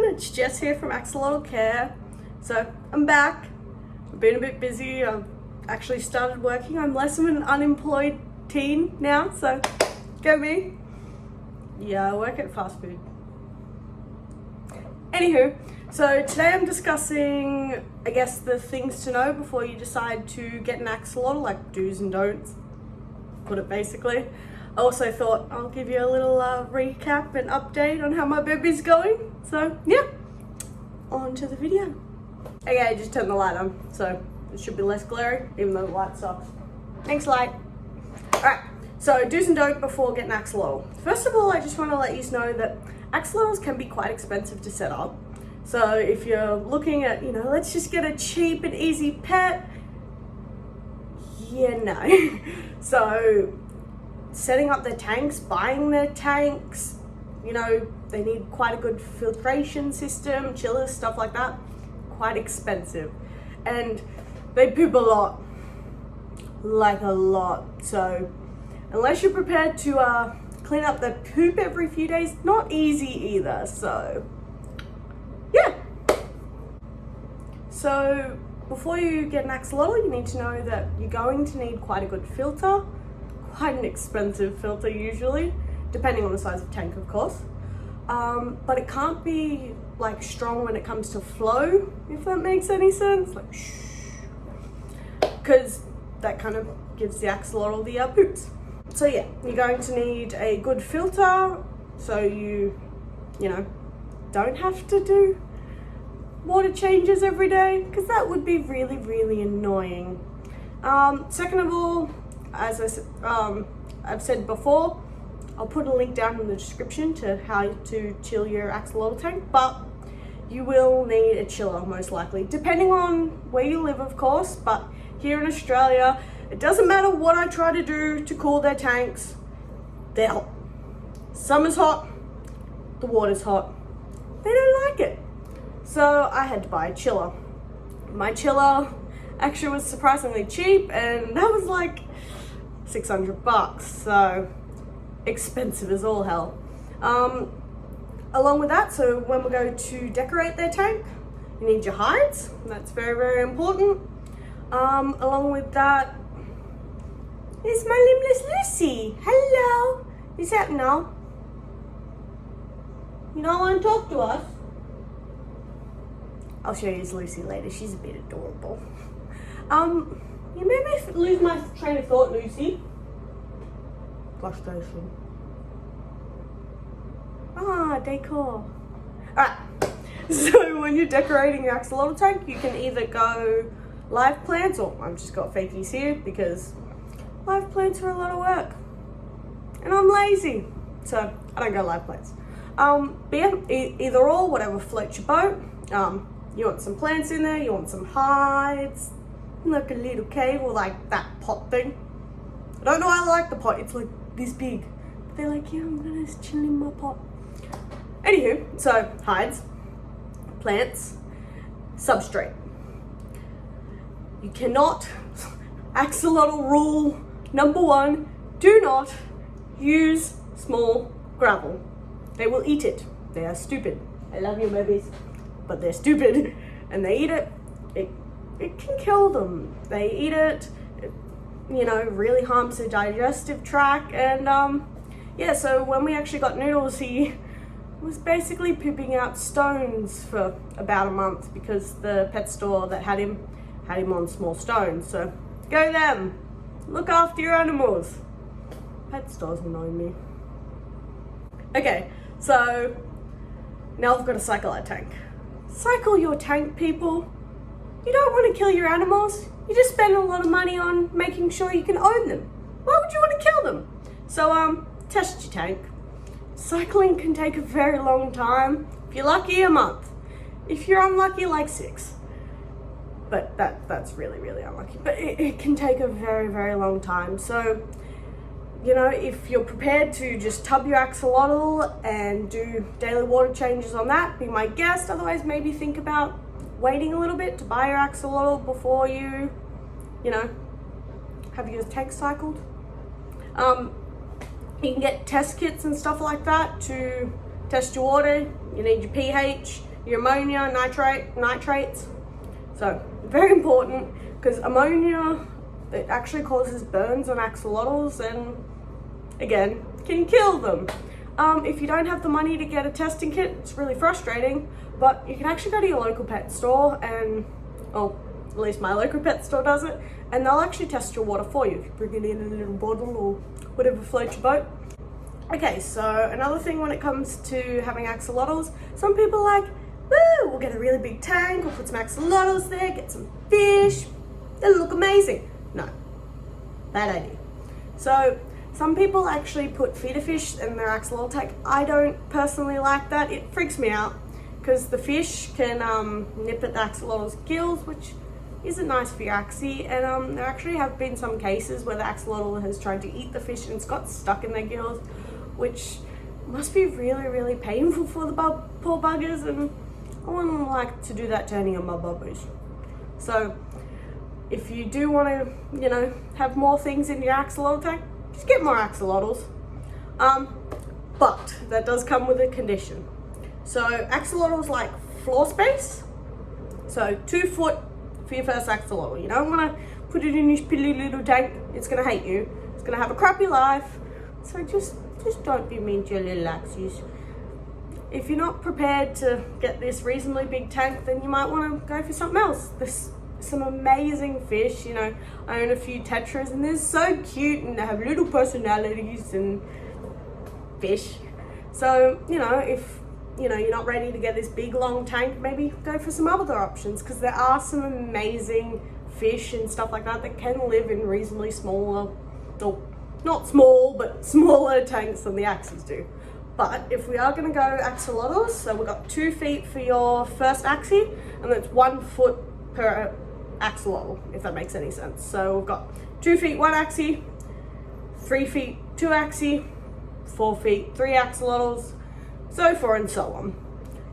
it's Jess here from Axolotl Care. So I'm back. I've been a bit busy. I've actually started working. I'm less of an unemployed teen now, so go me. Yeah, I work at fast food. Anywho, so today I'm discussing, I guess, the things to know before you decide to get an axolotl, like do's and don'ts, put it basically. I also thought I'll give you a little recap and update on how my baby's going. So yeah, on to the video. Okay, I just turned the light on, so it should be less glary, even though the light's off. Thanks, light. Alright, so do's and don'ts before getting an axolotl. First of all, I just want to let you know that axolotls can be quite expensive to set up. So if you're looking at, let's just get a cheap and easy pet, yeah, no. So setting up their tanks, buying their tanks, they need quite a good filtration system, chillers, stuff like that. Quite expensive. And they poop a lot. Like a lot. So unless you're prepared to clean up the poop every few days, not easy either. So yeah. So before you get an axolotl, you need to know that you're going to need quite a good filter. Quite an expensive filter usually, depending on the size of tank, of course. But it can't be like strong when it comes to flow, if that makes any sense. Like shh, because that kind of gives the axolotl the poops. So yeah, you're going to need a good filter, so you don't have to do water changes every day, because that would be really, really annoying. Second of all, as I've said before, I'll put a link down in the description to how to chill your axolotl tank, but you will need a chiller most likely, depending on where you live, of course. But here in Australia, it doesn't matter what I try to do to cool their tanks, they're hot. Summer's hot, the water's hot, they don't like it. So I had to buy a chiller. My chiller actually was surprisingly cheap, and that was like $600, so expensive as all hell. Along with that, so when we go to decorate their tank, you need your hides. That's very, very important. Along with that is my limbless Lucy. Hello. Is that now? You don't want to talk to us? I'll show you Lucy later. She's a bit adorable. You made me lose my train of thought, Lucy. Frustration. Decor. Alright, so when you're decorating your axolotl tank, you can either go live plants, or I've just got fakies here because live plants are a lot of work. And I'm lazy, so I don't go live plants. But yeah, either or, whatever floats your boat. You want some plants in there, you want some hides, like a little cave, or like that pot thing. I don't know why I like the pot, it's like this big. But they're like, yeah, I'm gonna chill in my pot. Anywho, so hides, plants, substrate. You cannot, axolotl rule number 1, do not use small gravel. They will eat it. They are stupid. I love you, babies, but they're stupid and they eat it. It can kill them. They eat it, really harms their digestive tract. And yeah, so when we actually got Noodles, he was basically pooping out stones for about a month because the pet store that had him on small stones. So go them. Look after your animals. Pet stores annoy me. Okay, so now I've got to cycle our tank. Cycle your tank, people. You don't want to kill your animals. You just spend a lot of money on making sure you can own them. Why would you want to kill them? So test your tank. Cycling can take a very long time. If you're lucky, a month. If you're unlucky, like 6. But that's really, really unlucky. But it can take a very, very long time. So, if you're prepared to just tub your axolotl and do daily water changes on that, be my guest. Otherwise, maybe think about waiting a little bit to buy your axolotl before you, have your tank cycled. You can get test kits and stuff like that to test your water. You need your pH, your ammonia, nitrates. So very important, because ammonia, it actually causes burns on axolotls and again can kill them. If you don't have the money to get a testing kit, it's really frustrating, but you can actually go to your local pet store and, oh, at least my local pet store does it, and they'll actually test your water for you if you bring it in a little bottle or whatever floats your boat. Okay, so another thing when it comes to having axolotls, some people are like, woo, we'll get a really big tank, we'll put some axolotls there, get some fish, it'll look amazing. No, bad idea. So some people actually put feeder fish in their axolotl tank. I don't personally like that. It freaks me out because the fish can nip at the axolotl's gills, which isn't nice for your axie. And there actually have been some cases where the axolotl has tried to eat the fish and it's got stuck in their gills, which must be really, really painful for the poor buggers. And I wouldn't like to do that to any of my bubbers. So if you do want to, you know, have more things in your axolotl tank, just get more axolotls. But that does come with a condition. So axolotls like floor space. So 2 foot for your first axolotl. You don't want to put it in this piddly little tank. It's going to hate you. It's going to have a crappy life. So just don't be mean to your little axies. If you're not prepared to get this reasonably big tank, then you might want to go for something else. There's some amazing fish, you know. I own a few tetras and they're so cute and they have little personalities and fish. So, you know, if you know you're not ready to get this big long tank, maybe go for some other options, because there are some amazing fish and stuff like that can live in reasonably smaller, or not small, but smaller tanks than the axies do. But if we are going to go axolotls, so we've got 2 feet for your first axie, and that's 1 foot per axolotl, if that makes any sense. So we've got 2 feet 1 axie, 3 feet 2 axie, 4 feet 3 axolotls, so forth and so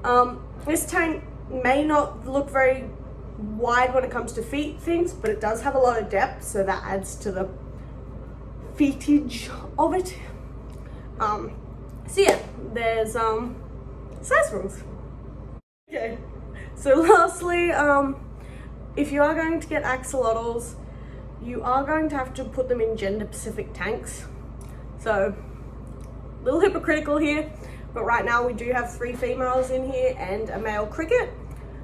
on. This tank may not look very wide when it comes to feet things, but it does have a lot of depth, so that adds to the feetage of it. So yeah, there's size rules. Okay, so lastly, if you are going to get axolotls, you are going to have to put them in gender specific tanks. So a little hypocritical here, but right now we do have 3 females in here and a male cricket.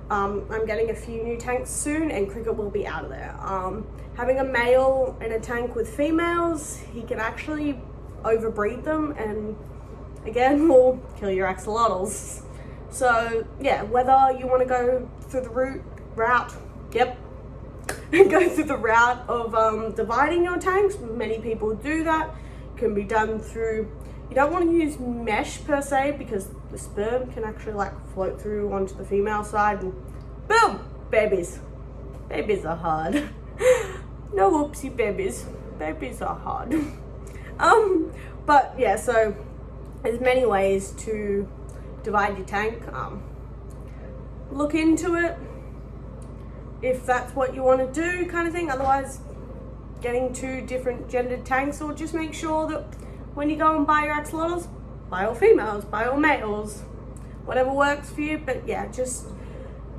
I'm getting a few new tanks soon and cricket will be out of there. Having a male in a tank with females, he can actually overbreed them and again will kill your axolotls. So yeah, whether you want to go through the route go through the route of dividing your tanks, many people do that. It can be done through, you don't want to use mesh per se, because the sperm can actually like float through onto the female side and boom, babies are hard. No whoopsie babies are hard. But yeah, so there's many ways to divide your tank. Look into it if that's what you want to do, kind of thing. Otherwise, getting 2 different gendered tanks, or just make sure that when you go and buy your axolotls, buy all females, buy all males, whatever works for you. But yeah, just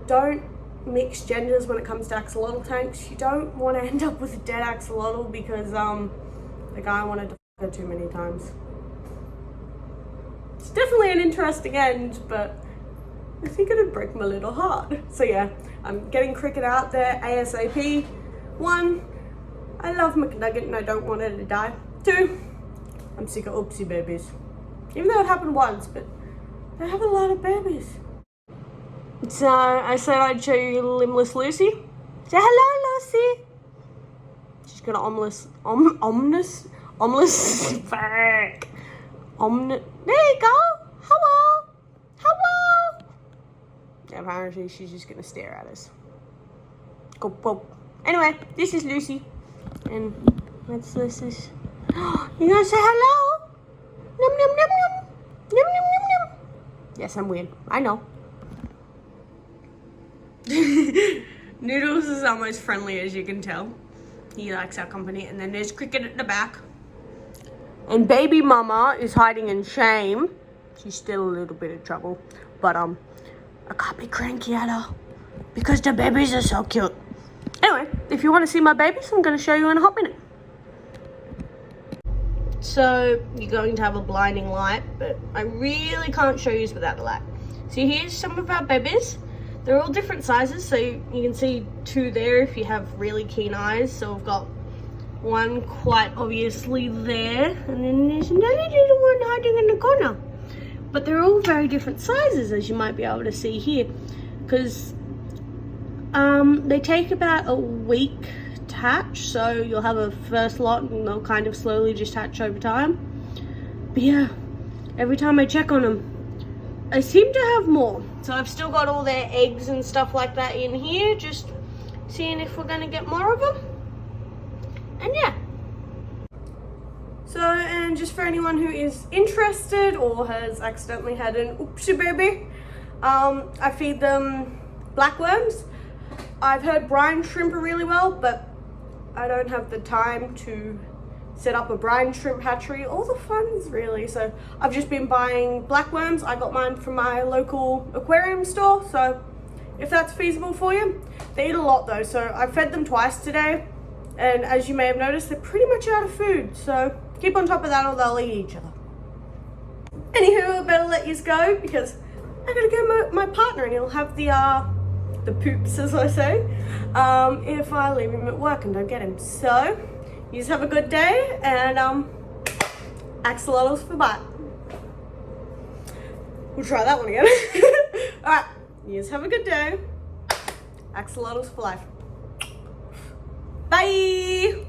don't mix genders when it comes to axolotl tanks. You don't want to end up with a dead axolotl because the guy wanted to fuck her too many times. It's definitely an interesting end, but I think it'd break my little heart. So yeah, I'm getting cricket out there ASAP. 1, I love McNugget and I don't want her to die. 2, I'm sick of oopsie babies. Even though it happened once, but they have a lot of babies. So I said I'd show you limbless Lucy. Say hello, Lucy. She's got an omeless, fuck. There you go. Hello. Yeah, apparently she's just gonna stare at us. Go. Anyway, this is Lucy. And what's this? You gonna say hello? Num num num num. Num num num num. Yes, I'm weird. I know. Noodles is almost friendly, as you can tell. He likes our company. And then there's Cricket at the back. And baby mama is hiding in shame. She's still a little bit of trouble. But I can't be cranky at her because the babies are so cute. Anyway, if you want to see my babies, I'm going to show you in a hot minute. So you're going to have a blinding light, but I really can't show you without the light. So here's some of our babies. They're all different sizes, so you can see two there if you have really keen eyes. So we've got one quite obviously there, and then there's another little one hiding in the corner. But they're all very different sizes, as you might be able to see here, because they take about a week to hatch. So you'll have a first lot and they'll kind of slowly just hatch over time. But yeah, every time I check on them, I seem to have more. So I've still got all their eggs and stuff like that in here, just seeing if we're going to get more of them. And yeah. So, and just for anyone who is interested or has accidentally had an oopsie baby, I feed them black worms. I've heard brine shrimp are really well, but I don't have the time to set up a brine shrimp hatchery or the funds really. So I've just been buying black worms. I got mine from my local aquarium store. So if that's feasible for you, they eat a lot though. So I fed them twice today. And as you may have noticed, they're pretty much out of food. So keep on top of that or they'll eat each other. Anywho, I better let you go because I gotta go my partner and he'll have the poops, as I say, if I leave him at work and don't get him. So you just have a good day, and axolotls for bite. We'll try that one again. Alright, you just have a good day. Axolotls for life. Bye!